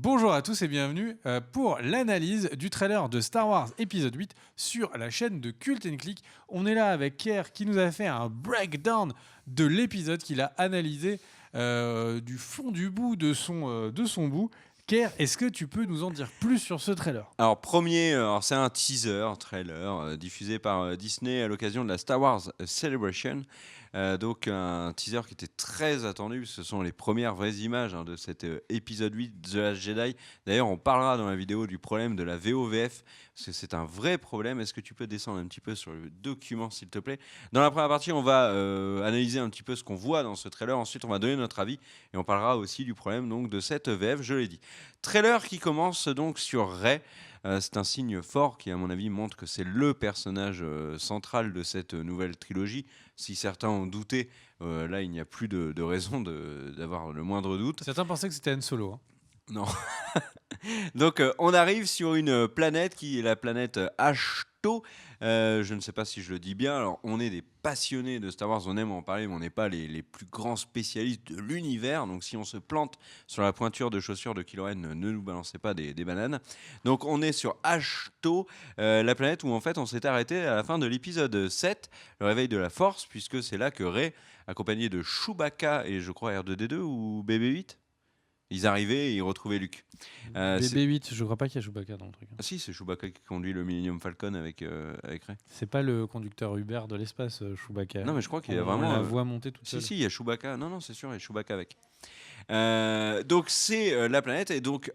Bonjour à tous et bienvenue pour l'analyse du trailer de Star Wars épisode 8 sur la chaîne de Cult & Click. On est là avec Kier qui nous a fait un breakdown de l'épisode qu'il a analysé du fond du bout de son bout. Kier, est-ce que tu peux nous en dire plus sur ce trailer ? Alors, c'est un teaser, trailer, diffusé par Disney à l'occasion de la Star Wars Celebration. Donc, un teaser qui était très attendu. Ce sont les premières vraies images de cet épisode 8 de The Last Jedi. D'ailleurs, on parlera dans la vidéo du problème de la VOVF, parce que c'est un vrai problème. Est-ce que tu peux descendre un petit peu sur le document, s'il te plaît ? Dans la première partie, on va analyser un petit peu ce qu'on voit dans ce trailer. Ensuite, on va donner notre avis et on parlera aussi du problème donc, de cette VF, je l'ai dit. Trailer qui commence donc sur Rey. C'est un signe fort qui, à mon avis, montre que c'est le personnage central de cette nouvelle trilogie. Si certains ont douté, là, il n'y a plus de raison d'avoir le moindre doute. Certains pensaient que c'était Han Solo. Non. Donc, on arrive sur une planète qui est la planète Ahch-To. Je ne sais pas si je le dis bien. Alors, on est des passionnés de Star Wars, on aime en parler, mais on n'est pas les plus grands spécialistes de l'univers. Donc, si on se plante sur la pointure de chaussures de Kylo Ren, ne nous balancez pas des bananes. Donc, on est sur Ahch-To, la planète où en fait on s'est arrêté à la fin de l'épisode 7, le réveil de la Force, puisque c'est là que Rey, accompagné de Chewbacca et je crois R2D2 ou BB-8, ils arrivaient et ils retrouvaient Luke. BB-8, je crois pas qu'il y a Chewbacca dans le truc. Ah si, c'est Chewbacca qui conduit le Millennium Falcon avec Rey. C'est pas le conducteur Uber de l'espace, Chewbacca. Non, mais je crois qu'il y a vraiment. On la voit monter toute seule. Si, il y a Chewbacca. Non, c'est sûr, il y a Chewbacca avec. Donc, c'est la planète. Et donc,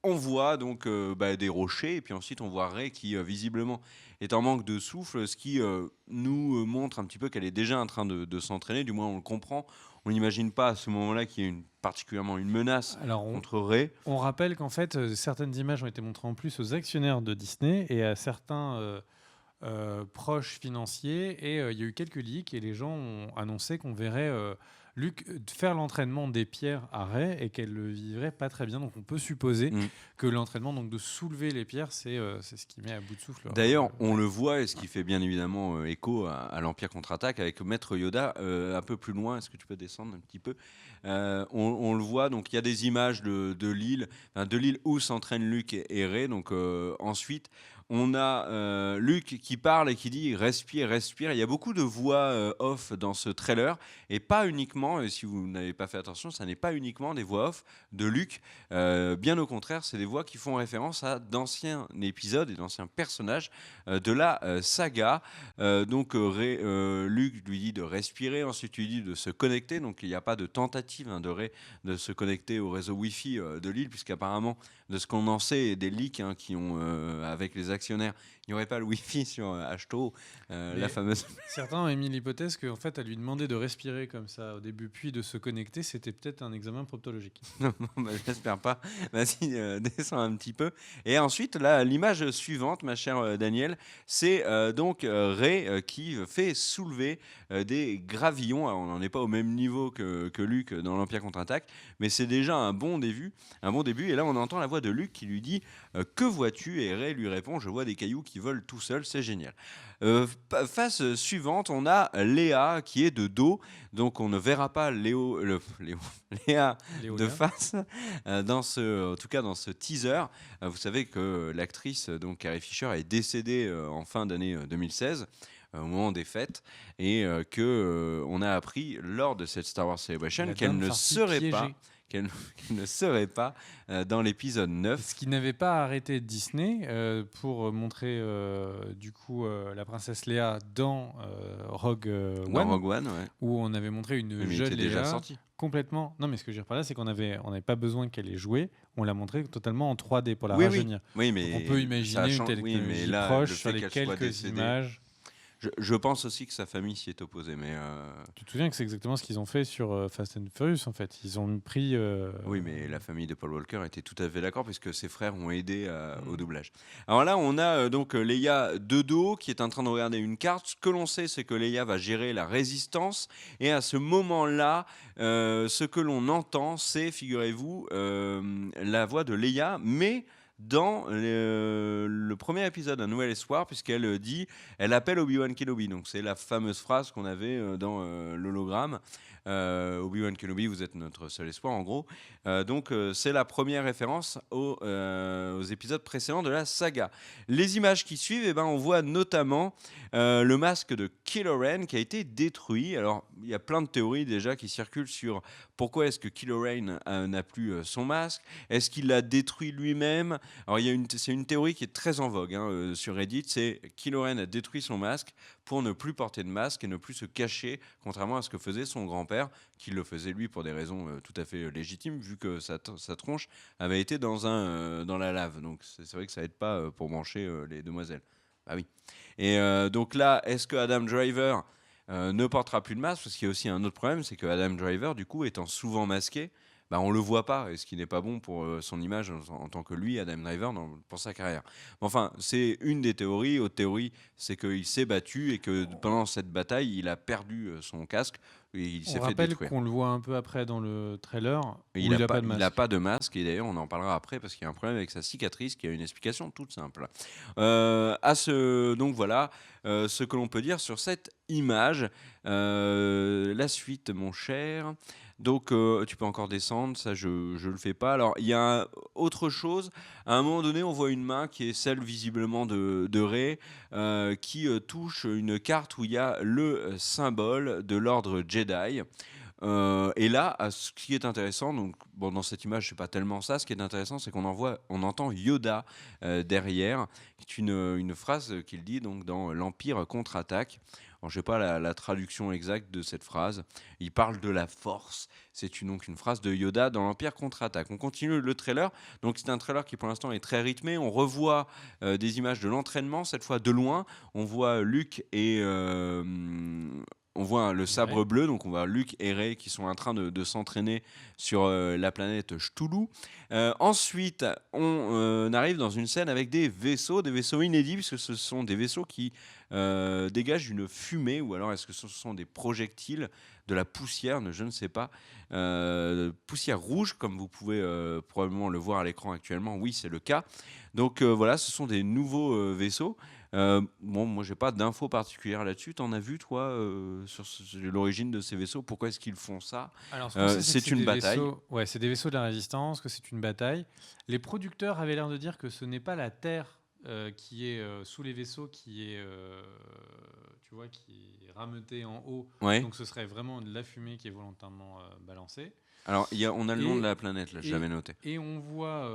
on voit donc, des rochers. Et puis ensuite, on voit Rey qui, visiblement, est en manque de souffle. Ce qui nous montre un petit peu qu'elle est déjà en train de s'entraîner. Du moins, on le comprend. On n'imagine pas à ce moment-là qu'il y ait particulièrement une menace contre Rey. On rappelle qu'en fait, certaines images ont été montrées en plus aux actionnaires de Disney et à certains proches financiers. Et il y a eu quelques leaks et les gens ont annoncé qu'on verrait Luke faire l'entraînement des pierres à Rey et qu'elle le vivrait pas très bien. Donc on peut supposer que l'entraînement donc, de soulever les pierres, c'est ce qui met à bout de souffle. D'ailleurs, on le voit, et ce qui fait bien évidemment écho à l'Empire contre-attaque avec Maître Yoda un peu plus loin. Est-ce que tu peux descendre un petit peu ? On le voit, donc il y a des images de l'île où s'entraînent Luke et Rey. Donc ensuite, on a Luke qui parle et qui dit respire, respire. Il y a beaucoup de voix off dans ce trailer et pas uniquement, et si vous n'avez pas fait attention, ça n'est pas uniquement des voix off de Luke. Bien au contraire, c'est des voix qui font référence à d'anciens épisodes et d'anciens personnages de la saga. Donc Luke lui dit de respirer, ensuite lui dit de se connecter. Donc il n'y a pas de tentative de Rey de se connecter au réseau Wi-Fi de l'île, puisqu'apparemment, de ce qu'on en sait, et des leaks qui ont avec les actionnaires, il n'y aurait pas le Wi-Fi sur Ahch-To, la fameuse. Certains ont émis l'hypothèse qu'en fait, à lui demander de respirer comme ça au début, puis de se connecter, c'était peut-être un examen proctologique. Non, j'espère pas. Vas-y, descends un petit peu. Et ensuite, là, l'image suivante, ma chère Danielle, c'est donc Rey qui fait soulever des gravillons. Alors, on n'en est pas au même niveau que Luke dans l'Empire contre-attaque, mais c'est déjà un bon début. Et là, on entend la voix de Luke qui lui dit que vois-tu ? Et Rey lui répond je vois des cailloux qui volent tout seuls, c'est génial. Face suivante, on a Léa qui est de dos, donc on ne verra pas Léa de face en tout cas dans ce teaser. Vous savez que l'actrice donc Carrie Fisher est décédée en fin d'année 2016. Au moment des fêtes, et on a appris lors de cette Star Wars Celebration qu'elle ne serait pas dans l'épisode 9. Ce qui n'avait pas arrêté Disney pour montrer du coup la princesse Léa dans Rogue One, ouais. où on avait montré une jeune Léa complètement. Non, mais ce que je veux dire par là, c'est qu'on n'avait pas besoin qu'elle ait joué. On l'a montré totalement en 3D pour la rajeunir. Oui, mais on peut imaginer une technologie proche sur les quelques images. Je pense aussi que sa famille s'y est opposée, mais... Tu te souviens que c'est exactement ce qu'ils ont fait sur Fast and Furious, en fait. Ils ont pris... Oui, mais la famille de Paul Walker était tout à fait d'accord, puisque ses frères ont aidé au doublage. Alors là, on a donc Leia de dos, qui est en train de regarder une carte. Ce que l'on sait, c'est que Leia va gérer la résistance, et à ce moment-là, ce que l'on entend, c'est, figurez-vous, la voix de Leia, mais dans le premier épisode, Un Nouvel Espoir, puisqu'elle elle appelle Obi-Wan Kenobi. Donc c'est la fameuse phrase qu'on avait dans l'hologramme. Obi-Wan Kenobi, vous êtes notre seul espoir, en gros. Donc c'est la première référence aux épisodes précédents de la saga. Les images qui suivent, eh ben, on voit notamment le masque de Kylo Ren qui a été détruit. Alors, il y a plein de théories déjà qui circulent sur pourquoi est-ce que Kylo Ren n'a plus son masque. Est-ce qu'il l'a détruit lui-même? Alors, c'est une théorie qui est très en vogue sur Reddit. C'est Kylo Ren a détruit son masque pour ne plus porter de masque et ne plus se cacher, contrairement à ce que faisait son grand-père, qui le faisait lui pour des raisons tout à fait légitimes, vu que sa tronche avait été dans la lave. Donc, c'est vrai que ça aide pas pour brancher les demoiselles. Bah oui. Et donc là, est-ce que Adam Driver ne portera plus de masque? Parce qu'il y a aussi un autre problème, c'est que Adam Driver, du coup, étant souvent masqué, bah, on le voit pas, et ce qui n'est pas bon pour son image en tant que lui, Adam Driver, pour sa carrière. Enfin, c'est une des théories. Autre théorie, c'est qu'il s'est battu et que pendant cette bataille, il a perdu son casque et il On s'est fait rappelle détruire. qu'on le voit un peu après dans le trailer où Et il n'a pas de il masque. n'a pas de masque, et d'ailleurs on en parlera après parce qu'il y a un problème avec sa cicatrice qui a une explication toute simple. Donc voilà ce que l'on peut dire sur cette image. La suite, mon cher. Donc tu peux encore descendre, ça je le fais pas. Alors il y a autre chose. À un moment donné, on voit une main qui est celle visiblement de Rey qui touche une carte où il y a le symbole de l'ordre Jedi. Et là, ce qui est intéressant, donc bon, dans cette image, c'est pas tellement ça. Ce qui est intéressant, c'est qu'on entend Yoda derrière, qui est une phrase qu'il dit donc dans l'Empire contre-attaque. Alors, je sais pas la traduction exacte de cette phrase. Il parle de la Force. C'est donc une phrase de Yoda dans l'Empire contre-attaque. On continue le trailer. Donc c'est un trailer qui pour l'instant est très rythmé. On revoit des images de l'entraînement, cette fois de loin. On voit Luke et on voit le sabre bleu, donc on voit Luke et Rey qui sont en train de s'entraîner sur la planète Cthulhu. Ensuite, on arrive dans une scène avec des vaisseaux inédits, puisque ce sont des vaisseaux qui dégagent une fumée, ou alors est-ce que ce sont des projectiles, de la poussière, je ne sais pas. Poussière rouge, comme vous pouvez probablement le voir à l'écran actuellement. Oui, c'est le cas. Donc voilà, ce sont des nouveaux vaisseaux. Bon, moi, j'ai pas d'infos particulières là-dessus. T'en as vu, toi, sur l'origine de ces vaisseaux? Pourquoi est-ce qu'ils font ça? Alors, ce qu'on sait, C'est une bataille. Ouais, c'est des vaisseaux de la Résistance, que c'est une bataille. Les producteurs avaient l'air de dire que ce n'est pas la Terre qui est sous les vaisseaux, qui est, tu vois, qui est rameutée en haut. Ouais. Donc, ce serait vraiment de la fumée qui est volontairement balancée. Alors, on a le nom de la planète, là, je l'avais noté. Et on voit,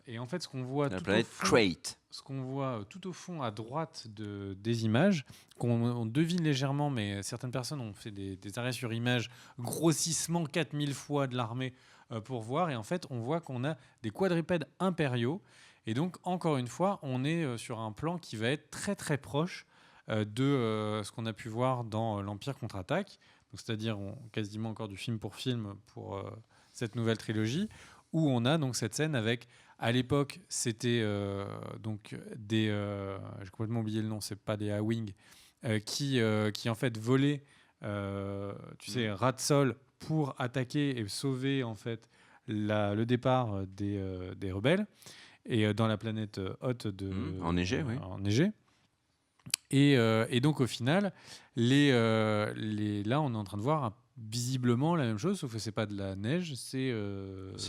et en fait, ce qu'on voit la tout planète au fond, Crate. ce qu'on voit tout au fond à droite des images, qu'on devine légèrement, mais certaines personnes ont fait des arrêts sur image, grossissement 4000 fois de l'armée pour voir, et en fait, on voit qu'on a des quadrupèdes impériaux, et donc, encore une fois, on est sur un plan qui va être très très proche de ce qu'on a pu voir dans l'Empire contre-attaque, c'est-à-dire quasiment encore du film pour cette nouvelle trilogie, où on a donc cette scène avec, à l'époque, c'était donc des, j'ai complètement oublié le nom, c'est pas des A-Wing, qui en fait volaient, tu sais, ras de sol pour attaquer et sauver en fait le départ des rebelles, et dans la planète haute enneigée, oui. enneigée. Et donc au final, là on est en train de voir visiblement la même chose, sauf que c'est pas de la neige, c'est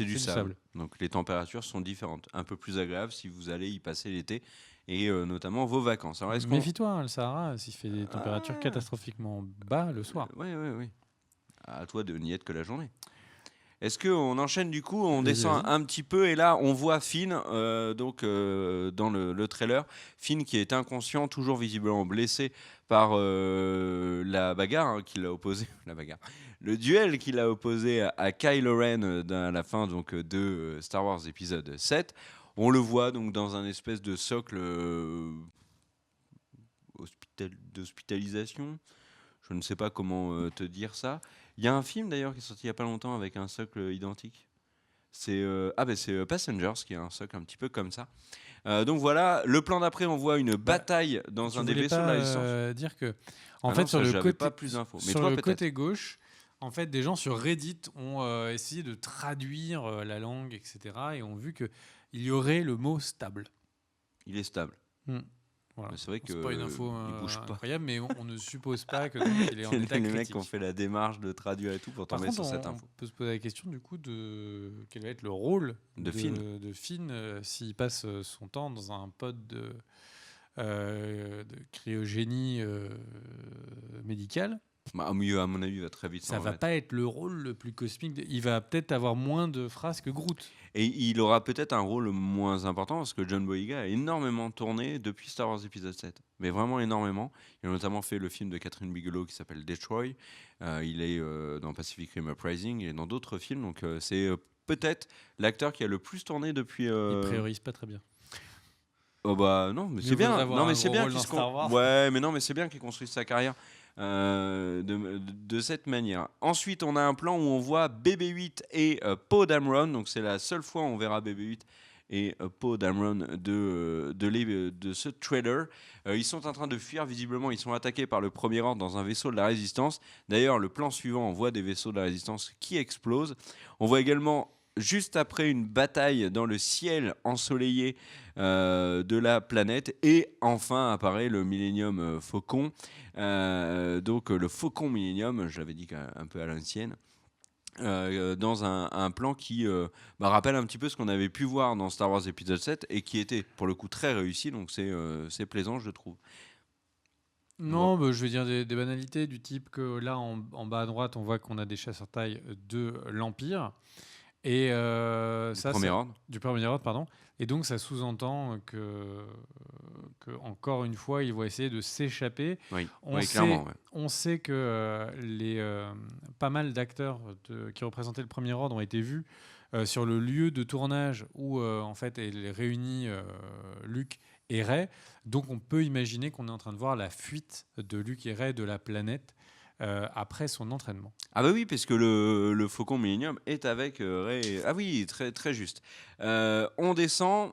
du sable. Donc les températures sont différentes, un peu plus agréables si vous allez y passer l'été, et notamment vos vacances. Alors, méfie-toi, le Sahara, s'il fait des températures catastrophiquement bas le soir. Oui. À toi de n'y être que la journée. Est-ce qu'on enchaîne du coup? On descend un petit peu, et là on voit Finn dans le trailer. Finn qui est inconscient, toujours visiblement blessé par la bagarre qu'il a opposée. La bagarre. Le duel qu'il a opposé à Kylo Ren à la fin donc, de Star Wars épisode 7. On le voit donc dans un espèce de socle d'hospitalisation. Je ne sais pas comment te dire ça. Il y a un film d'ailleurs qui est sorti il n'y a pas longtemps avec un socle identique. C'est Passengers qui a un socle un petit peu comme ça. Donc voilà, le plan d'après, on voit une bataille dans un des vaisseaux de la Résistance. Dire que, en fait, sur le côté, pas plus d'infos. Mais sur toi, le côté gauche, en fait, des gens sur Reddit ont essayé de traduire la langue, etc. Et ont vu qu'il il y aurait le mot stable. Il est stable. Voilà. C'est vrai que C'est pas une info il bouge pas. incroyable, mais on ne suppose pas que donc, il est en état Les mecs critique. ont fait la démarche de traduire et tout pour Par tomber contre, sur cette on info. peut se poser la question du coup de quel va être le rôle De Finn s'il passe son temps dans un pod de cryogénie médicale. Bah, au milieu, à mon avis, il va très vite Ça s'en va remettre. pas être le rôle le plus cosmique. Il va peut-être avoir moins de phrases que Groot. Et il aura peut-être un rôle moins important parce que John Boyega a énormément tourné depuis Star Wars épisode 7. Mais vraiment énormément. Il a notamment fait le film de Catherine Bigelow qui s'appelle Detroit. Il est dans Pacific Rim Uprising et dans d'autres films. Donc c'est peut-être l'acteur qui a le plus tourné depuis... Il priorise pas très bien. Oh bah non, mais Mieux c'est bien. vaudrait avoir Non, mais un c'est gros bien rôle qu'il dans Star Wars. Ouais, mais non, mais c'est bien qu'il construise sa carrière de cette manière. Ensuite, on a un plan où on voit BB-8 et Poe Dameron. Donc c'est la seule fois où on verra BB-8 et Poe Dameron de ce trailer. Ils sont en train de fuir, visiblement, ils sont attaqués par le Premier Ordre dans un vaisseau de la Résistance. D'ailleurs, le plan suivant, on voit des vaisseaux de la Résistance qui explosent. On voit également, juste après, une bataille dans le ciel ensoleillé de la planète. Et enfin apparaît le Millennium Faucon. Donc le Faucon Millennium, je l'avais dit un peu à l'ancienne. Dans un plan qui rappelle un petit peu ce qu'on avait pu voir dans Star Wars épisode 7 et qui était pour le coup très réussi, donc c'est plaisant, je trouve. Non, je vais dire des banalités du type que là en bas à droite on voit qu'on a des chasseurs taille de l'Empire et du Premier Ordre, pardon. Et donc ça sous-entend que encore une fois ils vont essayer de s'échapper. Oui, clairement. Ouais. On sait que pas mal d'acteurs qui représentaient le Premier Ordre ont été vus sur le lieu de tournage où en fait elle réunit Luke et Rey. Donc on peut imaginer qu'on est en train de voir la fuite de Luke et Rey de la planète après son entraînement. Ah bah oui, parce que le Faucon Millennium est avec Rey. Ah oui, très, très juste. On descend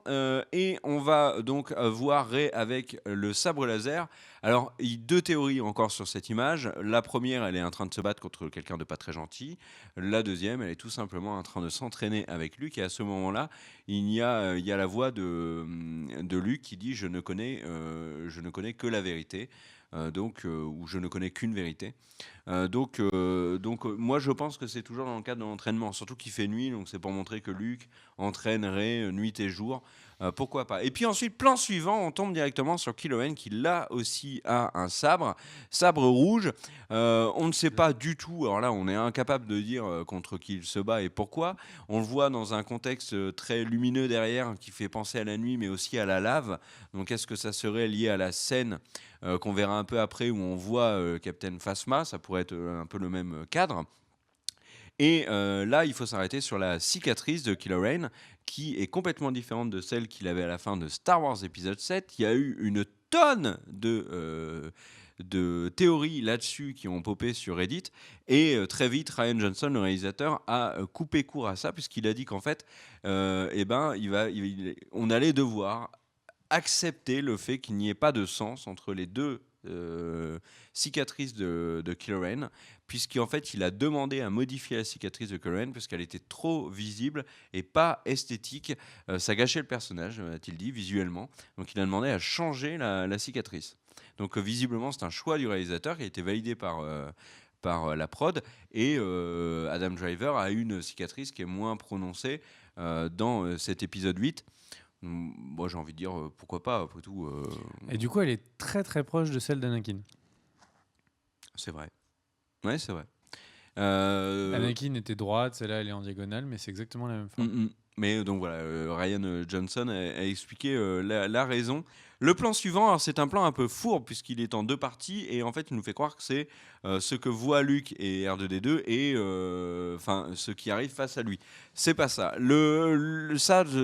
et on va donc voir Rey avec le sabre laser. Alors, il y a deux théories encore sur cette image. La première, elle est en train de se battre contre quelqu'un de pas très gentil. La deuxième, elle est tout simplement en train de s'entraîner avec Luke. Et à ce moment-là, il y a la voix de Luke qui dit « Je ne connais que la vérité ». Ou je ne connais qu'une vérité. Moi je pense que c'est toujours dans le cadre de l'entraînement, surtout qu'il fait nuit, donc c'est pour montrer que Luke entraînerait nuit et jour. Pourquoi pas. Et puis ensuite, plan suivant, on tombe directement sur Kylo Ren qui là aussi a un sabre rouge. On ne sait pas du tout, alors là on est incapable de dire contre qui il se bat et pourquoi. On le voit dans un contexte très lumineux derrière qui fait penser à la nuit mais aussi à la lave. Donc est-ce que ça serait lié à la scène qu'on verra un peu après où on voit Captain Phasma, ça pourrait être un peu le même cadre. Et là, il faut s'arrêter sur la cicatrice de Kylo Ren, qui est complètement différente de celle qu'il avait à la fin de Star Wars épisode 7. Il y a eu une tonne de théories là-dessus qui ont popé sur Reddit. Et très vite, Rian Johnson, le réalisateur, a coupé court à ça, puisqu'il a dit qu'en fait, on allait devoir accepter le fait qu'il n'y ait pas de sens entre les deux cicatrices de Kylo Ren, puisqu'en fait il a demandé à modifier la cicatrice de Kylo Ren parce qu'elle était trop visible et pas esthétique. Ça gâchait le personnage, a-t-il dit, visuellement. Donc il a demandé à changer la cicatrice. Donc visiblement c'est un choix du réalisateur qui a été validé par la prod, et Adam Driver a une cicatrice qui est moins prononcée dans cet épisode 8. Moi, j'ai envie de dire pourquoi pas, après tout. Et du coup, elle est très très proche de celle d'Anakin. C'est vrai. Ouais, c'est vrai. Anakin était droite, celle-là elle est en diagonale, mais c'est exactement la même forme. Mais donc voilà, Rian Johnson a expliqué la raison. Le plan suivant, alors c'est un plan un peu fourbe puisqu'il est en deux parties et en fait il nous fait croire que c'est ce que voit Luke et R2D2 et ce qui arrive face à lui. C'est pas ça.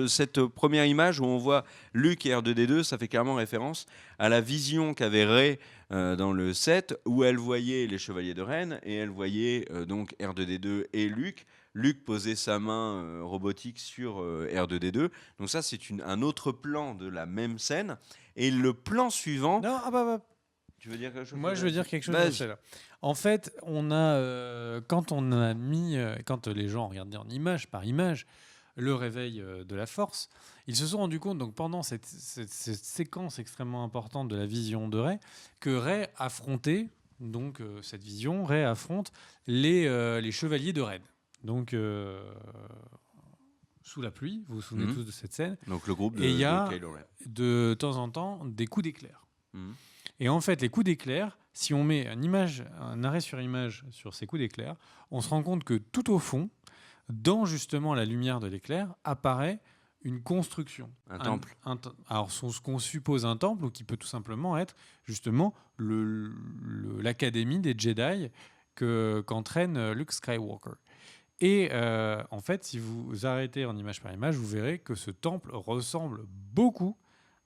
Cette première image où on voit Luke et R2D2, ça fait clairement référence à la vision qu'avait Rey dans le 7 où elle voyait les Chevaliers de Ren et elle voyait donc R2D2 et Luke. Luke posait sa main robotique sur R2D2. Donc ça, c'est un autre plan de la même scène. Et le plan suivant... Non, Tu veux dire quelque chose? Moi, je veux dire quelque chose de celle-là. En fait, quand les gens regardent en image par image, le réveil de la Force. Ils se sont rendus compte, donc pendant cette séquence extrêmement importante de la vision de Rey, que Rey affrontait, donc cette vision, Rey affronte les chevaliers de Red. Donc sous la pluie, vous vous souvenez tous de cette scène. Donc le groupe et il y a de Kylo Ren. de temps en temps des coups d'éclair. Mhm. Et en fait, les coups d'éclair, si on met un arrêt sur image sur ces coups d'éclair, on se rend compte que tout au fond, dans justement la lumière de l'éclair, apparaît une construction. Un temple. Alors, ce qu'on suppose un temple, ou qui peut tout simplement être justement l'académie des Jedi qu'entraîne Luke Skywalker. Et en fait, si vous arrêtez en image par image, vous verrez que ce temple ressemble beaucoup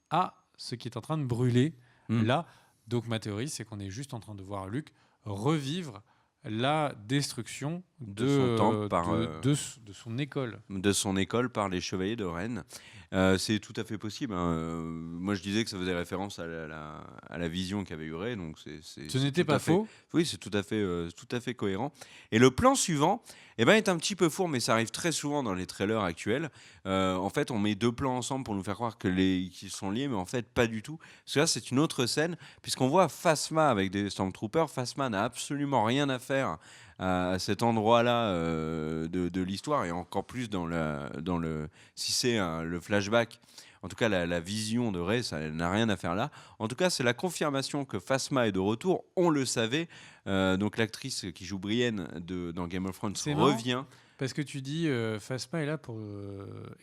à ce qui est en train de brûler là. Donc ma théorie, c'est qu'on est juste en train de voir Luke revivre la destruction de son temple de son école. De son école par les chevaliers de Rennes. C'est tout à fait possible. Moi, je disais que ça faisait référence à la vision qu'avait eu Rey. Donc ce n'était pas faux. Oui, c'est tout à fait cohérent. Et le plan suivant est un petit peu fourbe, mais ça arrive très souvent dans les trailers actuels. En fait, on met deux plans ensemble pour nous faire croire qu'ils sont liés, mais en fait, pas du tout. Parce que là, c'est une autre scène, puisqu'on voit Phasma avec des Stormtroopers. Phasma n'a absolument rien à faire à cet endroit-là de l'histoire, et encore plus si c'est le flashback, en tout cas la vision de Rey, ça n'a rien à faire là. En tout cas, c'est la confirmation que Phasma est de retour, on le savait. Donc l'actrice qui joue Brienne dans Game of Thrones revient. Marrant, parce que tu dis Phasma est là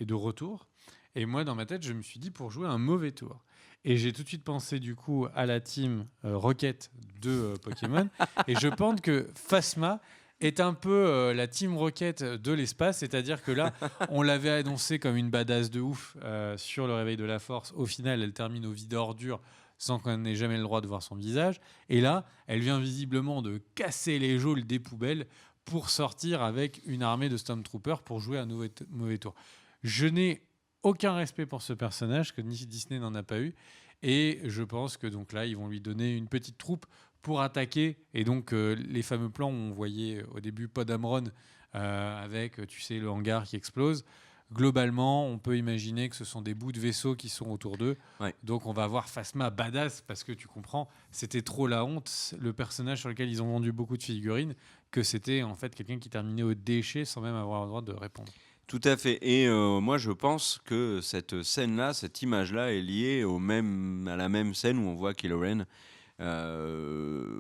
est de retour, et moi dans ma tête je me suis dit pour jouer un mauvais tour. Et j'ai tout de suite pensé du coup à la team Rocket de Pokémon. Et je pense que Phasma est un peu la team Rocket de l'espace. C'est-à-dire que là, on l'avait annoncé comme une badass de ouf sur le réveil de la Force. Au final, elle termine au vide ordure sans qu'on ait jamais le droit de voir son visage. Et là, elle vient visiblement de casser les geôles des poubelles pour sortir avec une armée de Stormtroopers pour jouer un mauvais tour. Je n'ai aucun respect pour ce personnage que Disney n'en a pas eu, et je pense que donc là ils vont lui donner une petite troupe pour attaquer, et donc les fameux plans où on voyait au début Podamron avec tu sais le hangar qui explose, globalement on peut imaginer que ce sont des bouts de vaisseaux qui sont autour d'eux. Donc on va voir Phasma badass, parce que tu comprends, c'était trop la honte, le personnage sur lequel ils ont vendu beaucoup de figurines, que c'était en fait quelqu'un qui terminait au déchet sans même avoir le droit de répondre. Tout à fait. Et moi, je pense que cette scène-là, cette image-là est liée à la même scène où on voit Kylo Ren.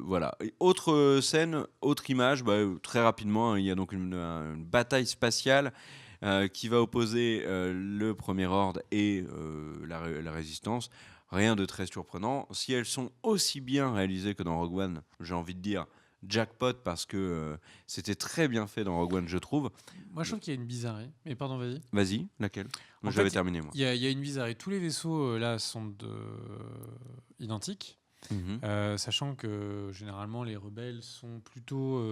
Voilà. Et autre scène, autre image, très rapidement, il y a donc une bataille spatiale qui va opposer le Premier Ordre et la Résistance. Rien de très surprenant. Si elles sont aussi bien réalisées que dans Rogue One, j'ai envie de dire jackpot, parce que c'était très bien fait dans Rogue One, je trouve. Moi, je trouve qu'il y a une bizarrerie. Mais pardon, vas-y. Vas-y, laquelle? Moi, j'avais terminé, moi. Il y a une bizarrerie. Tous les vaisseaux, là, sont identiques. Sachant que, généralement, les rebelles sont plutôt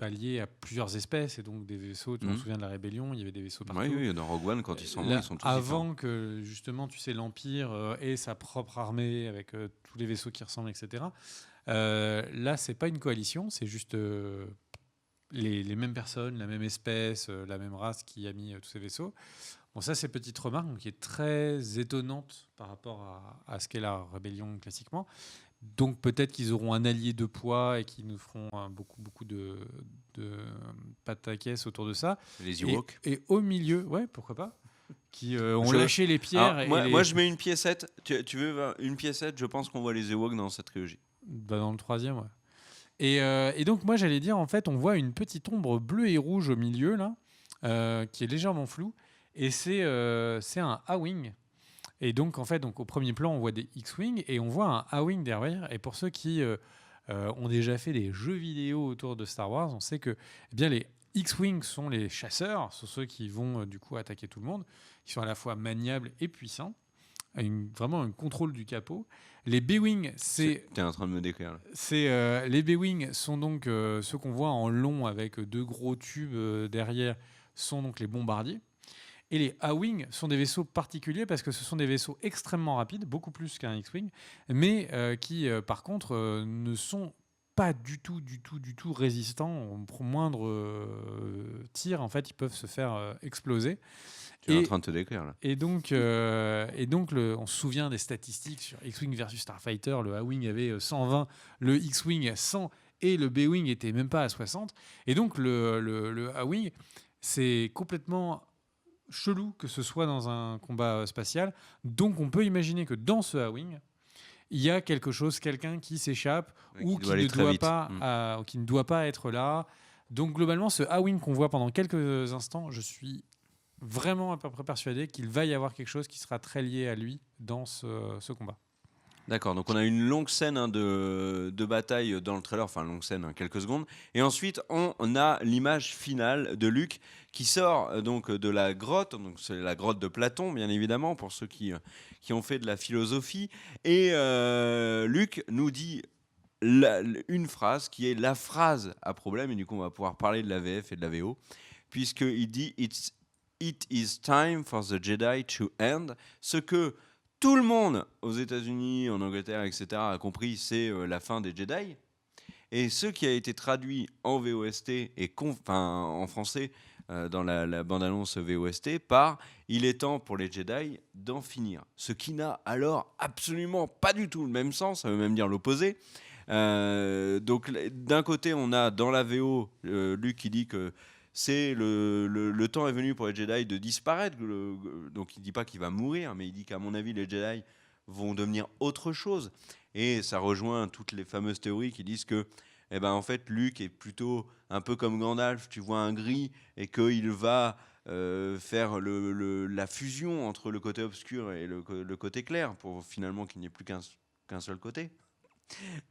liés à plusieurs espèces. Et donc, des vaisseaux, tu te souviens de la Rébellion, il y avait des vaisseaux partout. Oui, dans Rogue One, quand ils sont là, ils sont tous avant différents. que, justement, tu sais, l'Empire ait sa propre armée avec tous les vaisseaux qui ressemblent, etc. Là, c'est pas une coalition, c'est juste les mêmes personnes, la même espèce, la même race qui a mis tous ces vaisseaux. Bon, ça, c'est petite remarque, donc, qui est très étonnante par rapport à ce qu'est la rébellion classiquement. Donc peut-être qu'ils auront un allié de poids et qu'ils nous feront beaucoup de pataquès autour de ça. Les Ewoks. Et au milieu, ouais, pourquoi pas, qui ont lâché les pierres. Alors, moi, je mets une piécette. Tu veux une piécette? Je pense qu'on voit les Ewoks dans cette trilogie. Dans le troisième, ouais. Et donc, moi, j'allais dire, en fait, on voit une petite ombre bleue et rouge au milieu, là, qui est légèrement floue. Et c'est un A-Wing. Et donc, en fait, au premier plan, on voit des X-Wing et on voit un A-Wing derrière. Et pour ceux qui ont déjà fait des jeux vidéo autour de Star Wars, on sait que les X-Wing sont les chasseurs, sont ceux qui vont du coup attaquer tout le monde. Ils sont à la fois maniables et puissants. Vraiment un contrôle du capot. Les B-Wing, T'es en train de me décrire là. Les B-Wing sont donc ceux qu'on voit en long avec deux gros tubes derrière, sont donc les bombardiers. Et les A-Wing sont des vaisseaux particuliers parce que ce sont des vaisseaux extrêmement rapides, beaucoup plus qu'un X-Wing, mais qui par contre ne sont pas du tout résistants au moindre tir. En fait, ils peuvent se faire exploser. Tu es en train de te décrire là. Et donc, on se souvient des statistiques sur X-Wing versus Starfighter. Le A-Wing avait 120, le X-Wing 100 et le B-Wing était même pas à 60. Et donc, le A-Wing, c'est complètement chelou que ce soit dans un combat spatial. Donc, on peut imaginer que dans ce A-Wing, il y a quelque chose, quelqu'un qui s'échappe ou qui ne doit pas être là. Donc, globalement, ce A-Wing qu'on voit pendant quelques instants, je suis vraiment à peu près persuadé qu'il va y avoir quelque chose qui sera très lié à lui dans ce combat. D'accord, donc on a une longue scène de bataille dans le trailer, enfin longue scène, quelques secondes, et ensuite on a l'image finale de Luke qui sort donc de la grotte, donc c'est la grotte de Platon bien évidemment pour ceux qui ont fait de la philosophie, et Luke nous dit une phrase qui est la phrase à problème, et du coup on va pouvoir parler de la VF et de la VO, puisqu'il dit It is time for the Jedi to end, ce que tout le monde aux États-Unis, en Angleterre, etc. a compris, c'est la fin des Jedi. Et ce qui a été traduit en VOST et en français dans la bande-annonce VOST par « Il est temps pour les Jedi d'en finir ». Ce qui n'a alors absolument pas du tout le même sens, ça veut même dire l'opposé. Donc d'un côté, on a dans la VO Luke qui dit que c'est le temps est venu pour les Jedi de disparaître. Donc il ne dit pas qu'il va mourir, mais il dit qu'à mon avis, les Jedi vont devenir autre chose. Et ça rejoint toutes les fameuses théories qui disent que en fait, Luke est plutôt un peu comme Gandalf, tu vois un gris, et qu'il va faire la fusion entre le côté obscur et le côté clair, pour finalement qu'il n'y ait plus qu'un seul côté.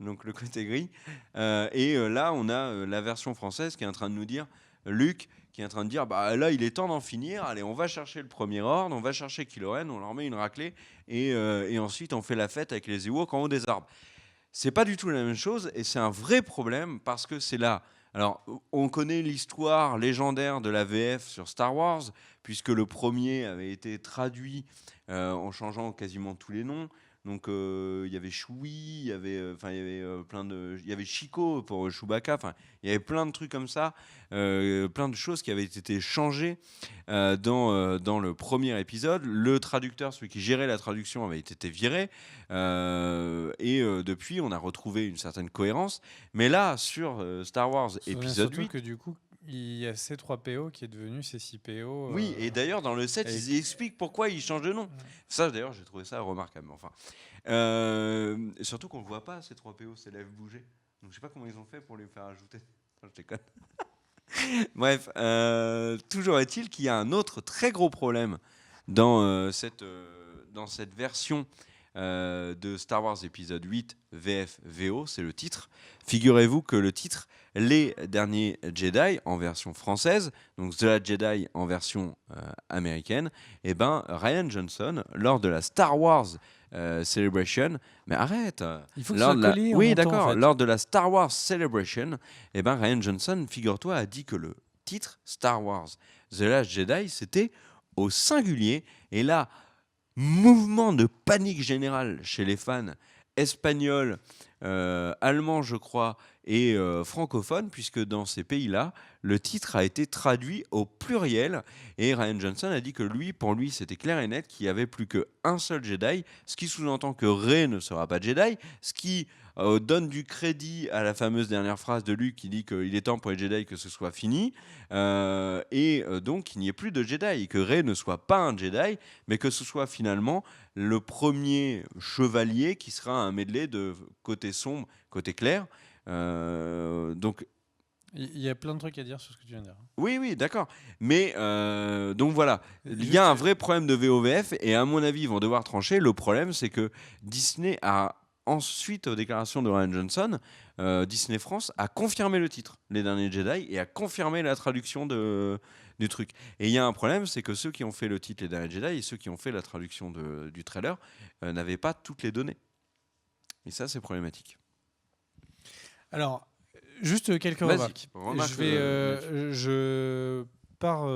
Donc le côté gris. Là, on a la version française qui est en train de nous dire Luke qui est en train de dire bah là il est temps d'en finir, allez on va chercher le premier ordre, on va chercher Kylo Ren, on leur met une raclée et ensuite on fait la fête avec les Ewoks en haut des arbres. C'est pas du tout la même chose et c'est un vrai problème parce que c'est là. Alors on connaît l'histoire légendaire de la VF sur Star Wars puisque le premier avait été traduit en changeant quasiment tous les noms. Donc il y avait Chewie, il y avait il y avait Chico pour Chewbacca, enfin il y avait plein de trucs comme ça, plein de choses qui avaient été changées dans le premier épisode. Le traducteur, celui qui gérait la traduction, avait été viré depuis on a retrouvé une certaine cohérence. Mais là sur Star Wars épisode 8, que du coup il y a C3PO qui est devenu C6PO. Oui, et d'ailleurs, dans le 7, ils expliquent pourquoi ils changent de nom. Ça, d'ailleurs, j'ai trouvé ça remarquable. Enfin, surtout qu'on ne voit pas, ces 3PO, ces lèvres bouger. Donc, je sais pas comment ils ont fait pour les faire ajouter. Enfin, je déconne. Bref, toujours est-il qu'il y a un autre très gros problème dans cette version de Star Wars épisode 8 VF VO, c'est le titre. Figurez-vous que le titre Les Derniers Jedi en version française, donc The Last Jedi en version américaine, Rian Johnson, lors de la Star Wars Celebration, mais arrête. Il faut que ça soit collé. Oui, d'accord. En fait. Lors de la Star Wars Celebration, Rian Johnson, figure-toi, a dit que le titre Star Wars The Last Jedi, c'était au singulier. Et là, mouvement de panique générale chez les fans espagnols, allemands, je crois, et francophones, puisque dans ces pays-là, le titre a été traduit au pluriel. Et Rian Johnson a dit que pour lui, c'était clair et net qu'il n'y avait plus qu'un seul Jedi, ce qui sous-entend que Rey ne sera pas Jedi, ce qui donne du crédit à la fameuse dernière phrase de Luke qui dit qu'il est temps pour les Jedi que ce soit fini, donc qu'il n'y ait plus de Jedi, que Rey ne soit pas un Jedi, mais que ce soit finalement le premier chevalier qui sera un medley de côté sombre, côté clair. Donc il y a plein de trucs à dire sur ce que tu viens de dire. Oui, d'accord. Mais donc voilà, il y a un vrai problème de VOVF et à mon avis, ils vont devoir trancher. Le problème, c'est que Disney a ensuite, aux déclarations de Rian Johnson, Disney France a confirmé le titre, Les Derniers Jedi, et a confirmé la traduction du truc. Et il y a un problème, c'est que ceux qui ont fait le titre Les Derniers Jedi et ceux qui ont fait la traduction du trailer n'avaient pas toutes les données. Et ça, c'est problématique. Alors, juste quelques remarques. Je pars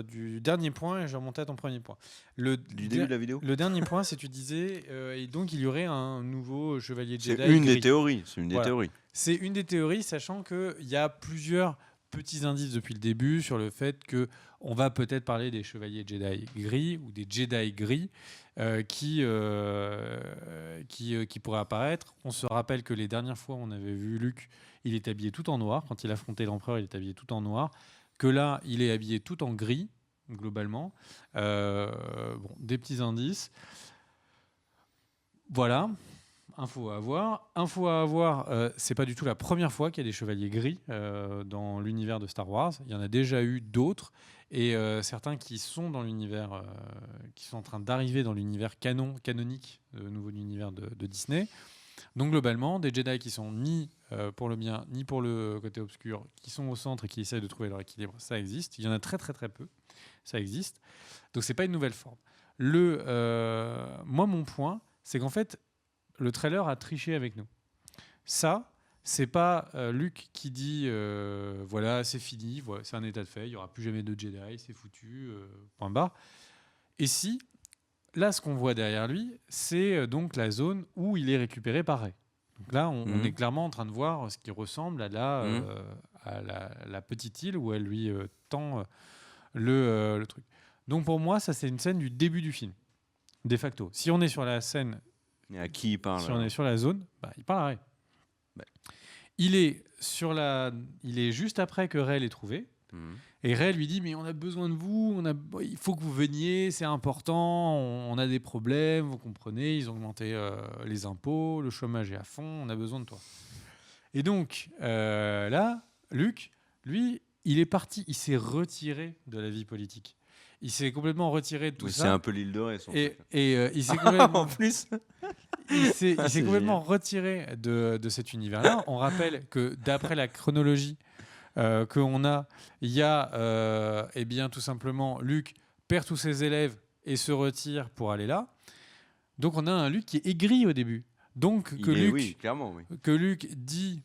du dernier point et je vais remonter à ton premier point. Du début de la vidéo. Le dernier point, c'est tu disais, et donc il y aurait un nouveau chevalier Jedi. C'est une gris. des théories. C'est une des Voilà. théories. C'est une des théories, sachant qu'il y a plusieurs petits indices depuis le début sur le fait que on va peut-être parler des chevaliers Jedi gris ou des Jedi gris qui pourraient apparaître. On se rappelle que les dernières fois on avait vu Luke, il est habillé tout en noir. Quand il affrontait l'empereur, il est habillé tout en noir. Que là, il est habillé tout en gris, globalement. Des petits indices. Voilà. Info à avoir, c'est pas du tout la première fois qu'il y a des chevaliers gris dans l'univers de Star Wars. Il y en a déjà eu d'autres, et certains qui sont dans l'univers, qui sont en train d'arriver dans l'univers canonique, nouveau univers de Disney. Donc globalement, des Jedi qui sont ni pour le bien, ni pour le côté obscur, qui sont au centre et qui essayent de trouver leur équilibre, ça existe. Il y en a très très très peu, ça existe. Donc c'est pas une nouvelle forme. Moi, mon point, c'est qu'en fait, le trailer a triché avec nous. Ça, c'est pas Luke qui dit voilà, c'est fini, voilà, c'est un état de fait, il n'y aura plus jamais de Jedi, c'est foutu, point barre. Et si, là, ce qu'on voit derrière lui, c'est donc la zone où il est récupéré par Rey. Donc là, on est clairement en train de voir ce qui ressemble à la petite île où elle lui tend le truc. Donc pour moi, ça, c'est une scène du début du film, de facto. Si on est sur la scène. Et à qui il parle? Si on est sur la zone, il parle à Rey. Ouais. Il est juste après que Rey l'ait trouvé. Et Rey lui dit mais on a besoin de vous, il faut que vous veniez, c'est important, on a des problèmes, vous comprenez, ils ont augmenté les impôts, le chômage est à fond, on a besoin de toi. Et donc là, Luke, lui, il est parti, il s'est retiré de la vie politique. Il s'est complètement retiré de tout ça. C'est un peu l'île de Ré, son truc. Et il s'est complètement... en plus il s'est complètement retiré de cet univers-là. On rappelle que d'après la chronologie qu'on a, il y a tout simplement Luke perd tous ses élèves et se retire pour aller là. Donc on a un Luke qui est aigri au début. Donc que Luke dit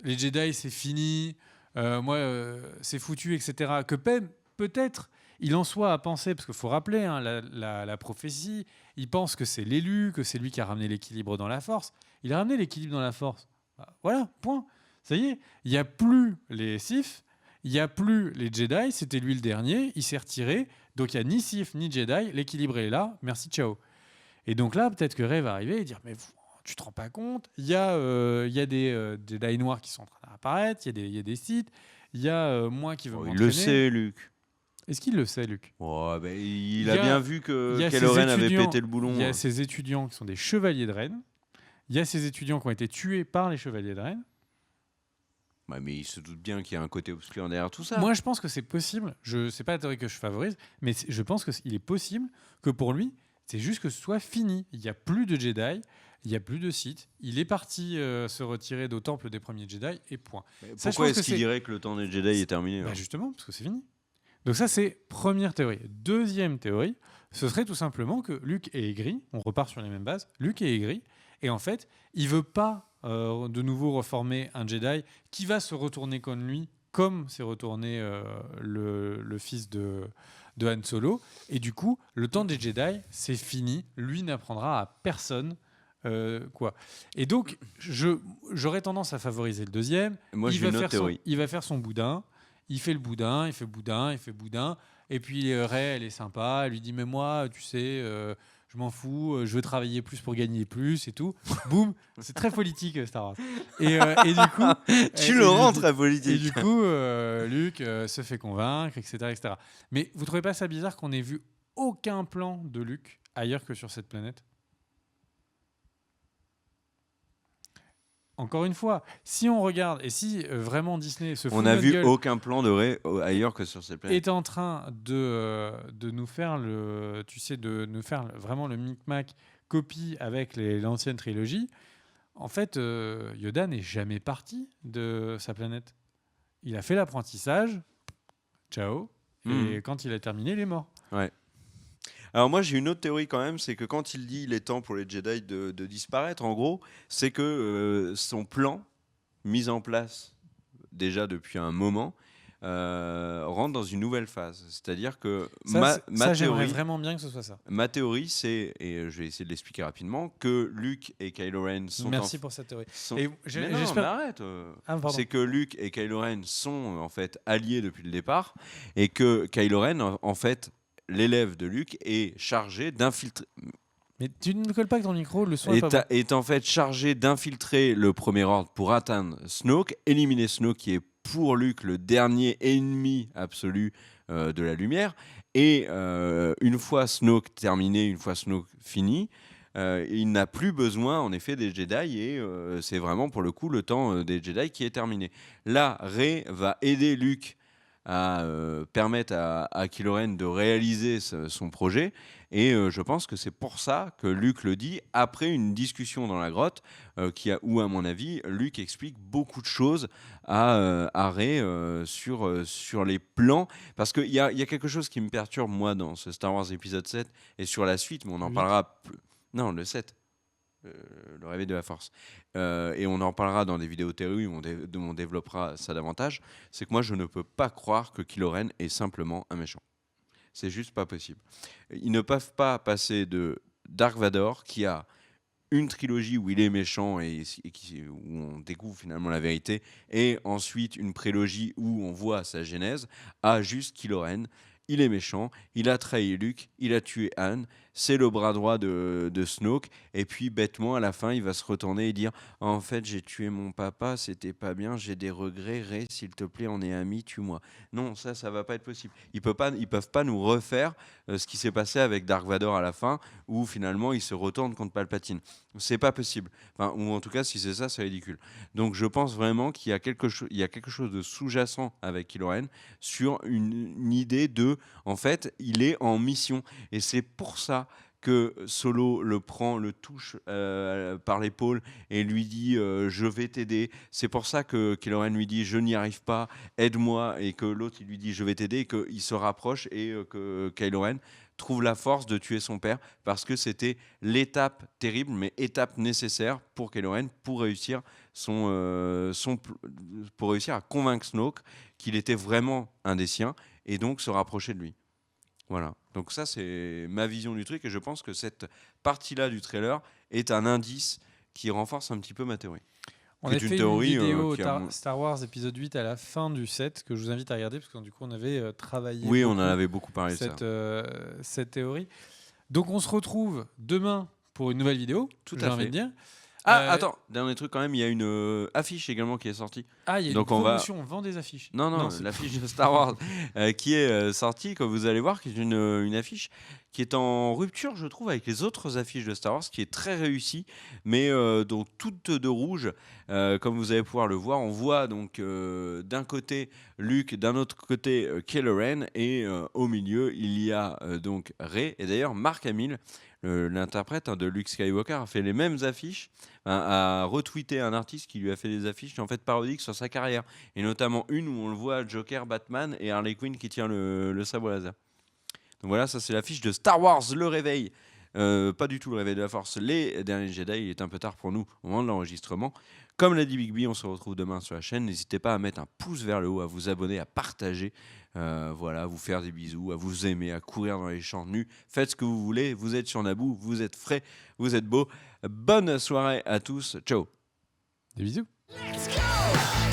les Jedi c'est fini, c'est foutu, etc. Que peut-être il en soit à penser, parce qu'il faut rappeler la prophétie, il pense que c'est l'élu, que c'est lui qui a ramené l'équilibre dans la Force. Il a ramené l'équilibre dans la Force. Voilà, point. Ça y est, il n'y a plus les Sith, il n'y a plus les Jedi, c'était lui le dernier, il s'est retiré, donc il n'y a ni Sith ni Jedi, l'équilibre est là, merci, ciao. Et donc là, peut-être que Rey va arriver et dire, mais tu te rends pas compte, il y a des Jedi noirs qui sont en train d'apparaître, il y a des Sith, il y a moi qui veux m'entraîner. Il le sait, Luke. Est-ce qu'il le sait, Luke? Il a bien vu que Kylo Ren avait pété le boulon. Il y a ces étudiants qui sont des chevaliers de Ren, il y a ces étudiants qui ont été tués par les chevaliers de Ren. Mais il se doute bien qu'il y a un côté obscur derrière tout ça. Moi, je pense que c'est possible. C'est pas la théorie que je favorise, mais je pense qu'il est possible que pour lui, c'est juste que ce soit fini. Il n'y a plus de Jedi, il n'y a plus de Sith. Il est parti se retirer au temple des premiers Jedi et point. Pourquoi est-ce qu'il dirait que le temps des Jedi est terminé? Justement, parce que c'est fini. Donc ça, c'est première théorie. Deuxième théorie, ce serait tout simplement que Luke est aigri. On repart sur les mêmes bases. Luke est aigri. Et en fait, il veut pas de nouveau reformer un Jedi qui va se retourner contre lui, comme s'est retourné le fils de Han Solo. Et du coup, le temps des Jedi, c'est fini. Lui n'apprendra à personne. Et donc, j'aurais tendance à favoriser le deuxième. Moi, j'ai une autre théorie. Il va faire son boudin. Il fait le boudin, il fait boudin. Et puis Rey, elle est sympa. Elle lui dit mais moi, tu sais, je m'en fous. Je veux travailler plus pour gagner plus et tout. Boum, c'est très politique Star Wars. Et du coup, tu le rends très politique. Et du coup, Luke se fait convaincre, etc. Mais vous trouvez pas ça bizarre qu'on ait vu aucun plan de Luke ailleurs que sur cette planète? Encore une fois, si on regarde et si vraiment Disney se fout on n'a vu aucun plan de Rey ailleurs que sur cette planète, est en train de nous faire vraiment le micmac copie avec l'ancienne trilogie. En fait, Yoda n'est jamais parti de sa planète. Il a fait l'apprentissage, ciao, et quand il a terminé, il est mort. Ouais. Alors moi j'ai une autre théorie quand même, c'est que quand il dit il est temps pour les Jedi de disparaître, en gros, c'est que son plan, mis en place déjà depuis un moment, rentre dans une nouvelle phase. C'est-à-dire que Ça, j'aimerais vraiment bien que ce soit ça. ma théorie, c'est, et je vais essayer de l'expliquer rapidement, que Luke et Kylo Ren sont... Merci pour cette théorie. Mais j'espère... arrête. C'est que Luke et Kylo Ren sont en fait alliés depuis le départ, et que Kylo Ren, en fait, l'élève de Luke, est chargé d'infiltrer... Mais tu ne colles pas avec ton micro, le son est pas bon. Est en fait chargé d'infiltrer le Premier Ordre pour atteindre Snoke, éliminer Snoke qui est pour Luke le dernier ennemi absolu de la lumière. Et une fois Snoke terminé, une fois Snoke fini, il n'a plus besoin en effet des Jedi et c'est vraiment pour le coup le temps des Jedi qui est terminé. Là, Rey va aider Luke à permettre à Kylo Ren de réaliser son projet. Et je pense que c'est pour ça que Luke le dit, après une discussion dans la grotte, où, à mon avis, Luke explique beaucoup de choses à Rey sur les plans. Parce qu'il y a quelque chose qui me perturbe, moi, dans ce Star Wars épisode 7 et sur la suite, mais on en parlera plus. Non, le 7. Le réveil de la force. Et on en parlera dans des vidéos théories où on développera ça davantage. C'est que moi, je ne peux pas croire que Kylo Ren est simplement un méchant. C'est juste pas possible. Ils ne peuvent pas passer de Dark Vador, qui a une trilogie où il est méchant où on découvre finalement la vérité, et ensuite une prélogie où on voit sa genèse, à juste Kylo Ren. Il est méchant, il a trahi Luke, il a tué Han, c'est le bras droit de Snoke, et puis bêtement à la fin il va se retourner et dire « En fait j'ai tué mon papa, c'était pas bien, j'ai des regrets, Rey, s'il te plaît on est amis, tue-moi. » Non, ça va pas être possible. Ils peuvent pas nous refaire ce qui s'est passé avec Dark Vador à la fin, où finalement il se retourne contre Palpatine. C'est pas possible. Enfin, ou en tout cas si c'est ça, c'est ridicule. Donc je pense vraiment qu'il y a quelque chose de sous-jacent avec Kylo Ren sur une idée de, en fait, il est en mission. Et c'est pour ça que Solo le prend, le touche par l'épaule et lui dit je vais t'aider. C'est pour ça que Kylo Ren lui dit je n'y arrive pas, aide-moi, et que l'autre il lui dit je vais t'aider, et qu'il se rapproche et que Kylo Ren trouve la force de tuer son père, parce que c'était l'étape terrible mais étape nécessaire pour Kylo Ren pour réussir pour réussir à convaincre Snoke qu'il était vraiment un des siens et donc se rapprocher de lui. Voilà. Donc ça, c'est ma vision du truc, et je pense que cette partie-là du trailer est un indice qui renforce un petit peu ma théorie. On a fait une vidéo Star Wars épisode 8 à la fin du 7 que je vous invite à regarder, parce que du coup on avait travaillé on en avait beaucoup parlé cette théorie. Donc on se retrouve demain pour une nouvelle vidéo, j'ai envie de dire. Attends, dernier truc quand même, il y a une affiche également qui est sortie. Il y a une promotion, on vend des affiches. Non, l'affiche de Star Wars qui est sortie, comme vous allez voir, qui est une affiche qui est en rupture, je trouve, avec les autres affiches de Star Wars, qui est très réussie, mais donc toute de rouge, comme vous allez pouvoir le voir. On voit donc d'un côté Luke, d'un autre côté Kylo Ren, et au milieu il y a donc Rey. Et d'ailleurs Mark Hamill, l'interprète de Luke Skywalker, a fait les mêmes affiches, a retweeté un artiste qui lui a fait des affiches en fait parodiques sur sa carrière, et notamment une où on le voit Joker, Batman et Harley Quinn qui tient le sabre laser. Donc voilà, ça c'est l'affiche de Star Wars, le réveil. Pas du tout le réveil de la force, les derniers Jedi. Il est un peu tard pour nous au moment de l'enregistrement. Comme l'a dit Big B, on se retrouve demain sur la chaîne. N'hésitez pas à mettre un pouce vers le haut, à vous abonner, à partager, à vous faire des bisous, à vous aimer, à courir dans les champs nus. Faites ce que vous voulez, vous êtes sur Naboo, vous êtes frais, vous êtes beaux. Bonne soirée à tous, ciao. Des bisous. Let's go!